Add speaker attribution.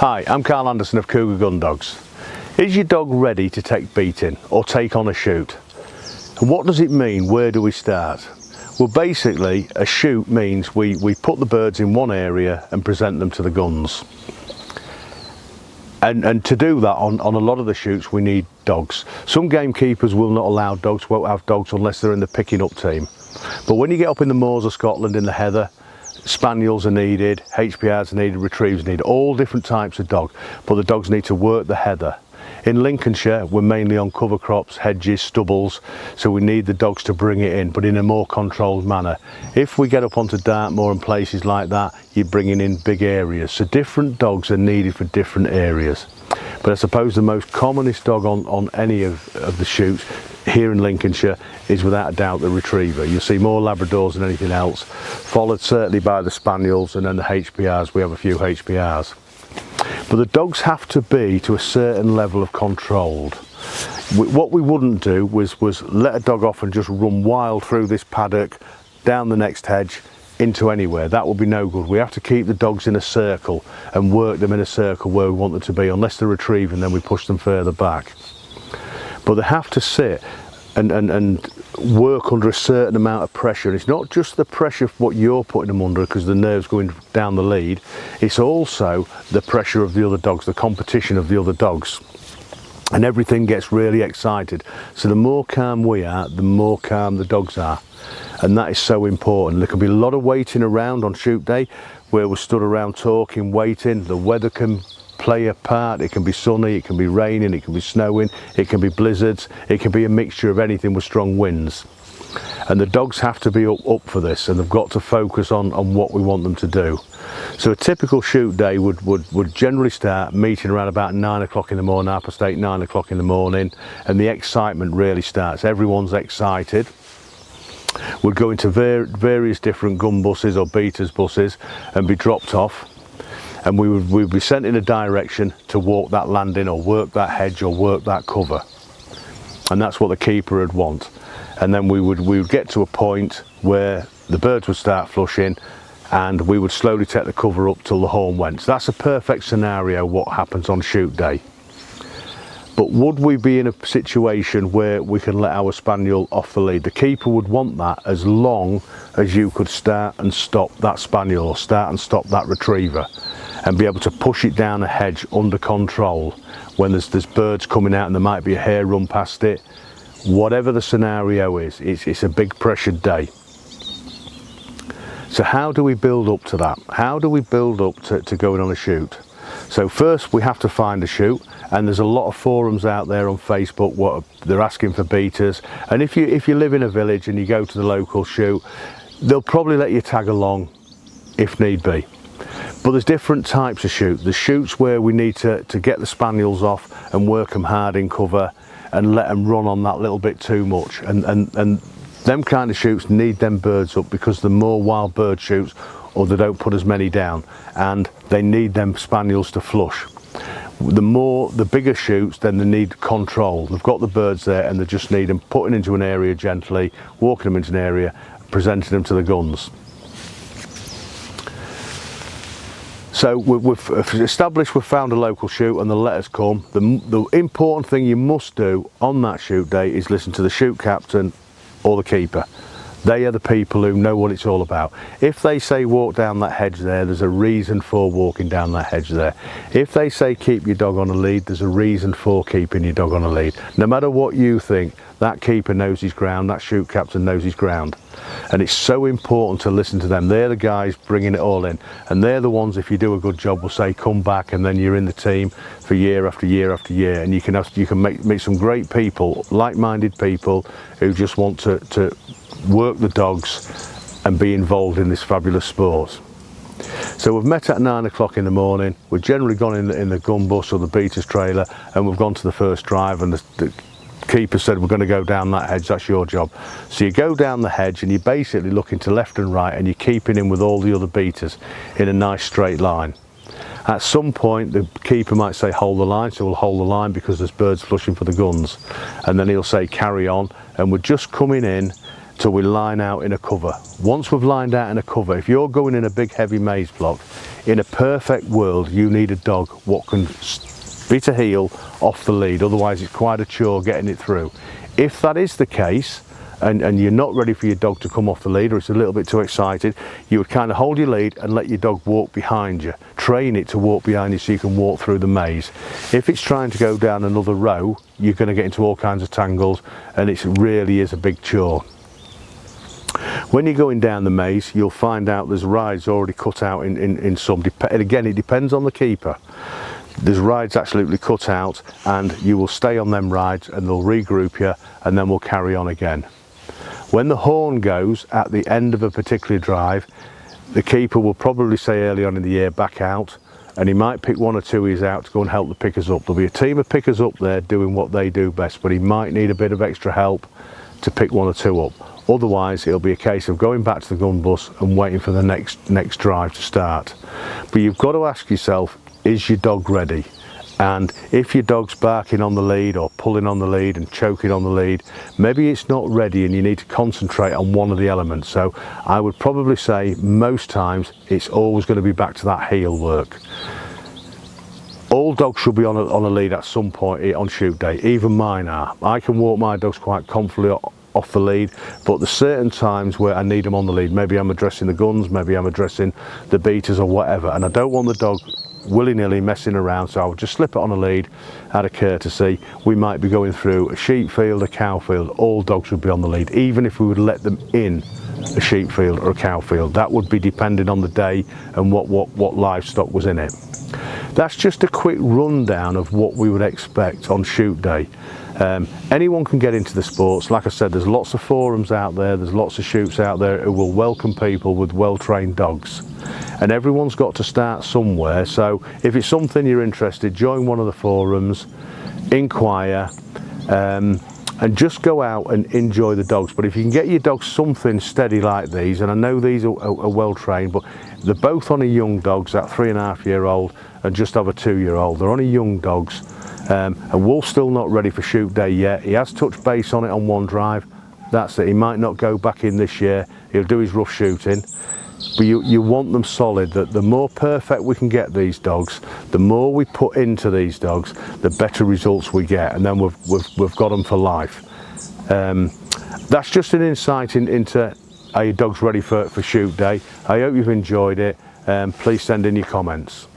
Speaker 1: Hi, I'm Carl Anderson of Kugae Gundogs. Is your dog ready to take beating or take on a shoot? And what does it mean? Where do we start? Well, basically a shoot means we put the birds in one area and present them to the guns. And to do that on a lot of the shoots we need dogs. Some gamekeepers will not allow dogs, won't have dogs unless they're in the picking up team. But when you get up in the moors of Scotland, in the heather, spaniels are needed, HPRs are needed, retrievers are needed, all different types of dog, but the dogs need to work the heather. In Lincolnshire we're mainly on cover crops, hedges, stubbles, so we need the dogs to bring it in, but in a more controlled manner. If we get up onto Dartmoor and places like that, you're bringing in big areas, so different dogs are needed for different areas. But I suppose the most commonest dog on any of the shoots here in Lincolnshire is without a doubt the retriever. You'll see more labradors than anything else, followed certainly by the spaniels, and then the HPRs. We have a few HPRs. But the dogs have to be to a certain level of controlled. What we wouldn't do was let a dog off and just run wild through this paddock, down the next hedge, into anywhere. That would be no good. We have to keep the dogs in a circle and work them in a circle where we want them to be. Unless they're retrieving, then we push them further back. But they have to sit and work under a certain amount of pressure. And it's not just the pressure of what you're putting them under because the nerve's going down the lead, it's also the pressure of the other dogs, the competition of the other dogs. And everything gets really excited. So the more calm we are, the more calm the dogs are. And that is so important. There can be a lot of waiting around on shoot day where we're stood around talking, waiting. The weather can play a part. It can be sunny, it can be raining, it can be snowing, it can be blizzards, it can be a mixture of anything with strong winds. And the dogs have to be up for this, and they've got to focus on what we want them to do. So a typical shoot day would generally start meeting around about 9 o'clock in the morning, 8:30, 9 o'clock in the morning, and the excitement really starts. Everyone's excited. We'd go into various different gun buses or beaters buses and be dropped off, and we'd be sent in a direction to walk that landing or work that hedge or work that cover. And that's what the keeper would want. And then we would get to a point where the birds would start flushing and we would slowly take the cover up till the horn went. So that's a perfect scenario what happens on shoot day. But would we be in a situation where we can let our spaniel off the lead? The keeper would want that as long as you could start and stop that spaniel or start and stop that retriever, and be able to push it down a hedge under control when there's birds coming out and there might be a hare run past it. Whatever the scenario is, it's a big pressured day. So how do we build up to that? How do we build up to going on a shoot? So first we have to find a shoot, and there's a lot of forums out there on Facebook what they're asking for beaters. And if you live in a village and you go to the local shoot, they'll probably let you tag along if need be. But there's different types of shoots. There's shoots where we need to get the spaniels off and work them hard in cover and let them run on that little bit too much. And them kind of shoots need them birds up, because the more wild bird shoots, or they don't put as many down, and they need them spaniels to flush. The bigger shoots, then they need control. They've got the birds there and they just need them putting into an area gently, walking them into an area, presenting them to the guns. So we've established, we've found a local shoot and they'll let us come. The important thing you must do on that shoot day is listen to the shoot captain or the keeper. They are the people who know what it's all about. If they say walk down that hedge there, there's a reason for walking down that hedge there. If they say keep your dog on a lead, there's a reason for keeping your dog on a lead. No matter what you think, that keeper knows his ground, that shoot captain knows his ground. And it's so important to listen to them. They're the guys bringing it all in. And they're the ones, if you do a good job, will say come back, and then you're in the team for year after year after year. And you can meet some great people, like-minded people who just want to work the dogs and be involved in this fabulous sport. So we've met at 9 o'clock in the morning. We've generally gone in the gun bus or the beater's trailer, and we've gone to the first drive, and the keeper said we're going to go down that hedge, that's your job. So you go down the hedge and you're basically looking to left and right, and you're keeping in with all the other beaters in a nice straight line. At some point the keeper might say hold the line, so we'll hold the line because there's birds flushing for the guns, and then he'll say carry on, and we're just coming in till we line out in a cover. Once we've lined out in a cover, if you're going in a big heavy maize block, in a perfect world, you need a dog what can bit a heel off the lead, otherwise it's quite a chore getting it through. If that is the case, and you're not ready for your dog to come off the lead, or it's a little bit too excited, you would kind of hold your lead and let your dog walk behind you. Train it to walk behind you so you can walk through the maze. If it's trying to go down another row, you're going to get into all kinds of tangles, and it really is a big chore. When you're going down the maze, you'll find out there's rides already cut out in some, and again it depends on the keeper. There's rides absolutely cut out, and you will stay on them rides and they'll regroup you, and then we'll carry on again. When the horn goes at the end of a particular drive, the keeper will probably say early on in the year, back out, and he might pick one or two of his out to go and help the pickers up. There'll be a team of pickers up there doing what they do best, but he might need a bit of extra help to pick one or two up. Otherwise, it'll be a case of going back to the gun bus and waiting for the next drive to start. But you've got to ask yourself, is your dog ready? And if your dog's barking on the lead or pulling on the lead and choking on the lead, maybe it's not ready and you need to concentrate on one of the elements. So I would probably say most times it's always going to be back to that heel work. All dogs should be on a lead at some point on shoot day, even mine are. I can walk my dogs quite comfortably off the lead, but there's certain times where I need them on the lead. Maybe I'm addressing the guns, maybe I'm addressing the beaters or whatever, and I don't want the dog willy-nilly messing around, so I would just slip it on a lead out of courtesy. We might be going through a sheep field, a cow field, all dogs would be on the lead, even if we would let them in a sheep field or a cow field. That would be depending on the day and what livestock was in it. That's just a quick rundown of what we would expect on shoot day. Anyone can get into the sports. Like I said, there's lots of forums out there, there's lots of shoots out there who will welcome people with well-trained dogs, and everyone's got to start somewhere. So if it's something you're interested, join one of the forums, inquire, and just go out and enjoy the dogs. But if you can get your dog something steady like these, and I know these are well trained, but they're both on a young dogs, that 3.5-year-old and just over 2-year-old. They're on a young dogs. And Wolf's still not ready for shoot day yet. He has touched base on it on one drive. That's it. He might not go back in this year. He'll do his rough shooting. But you want them solid. That the more perfect we can get these dogs, the more we put into these dogs, the better results we get, and then we've got them for life. That's just an insight into are your dogs ready for shoot day. I hope you've enjoyed it. Please send in your comments.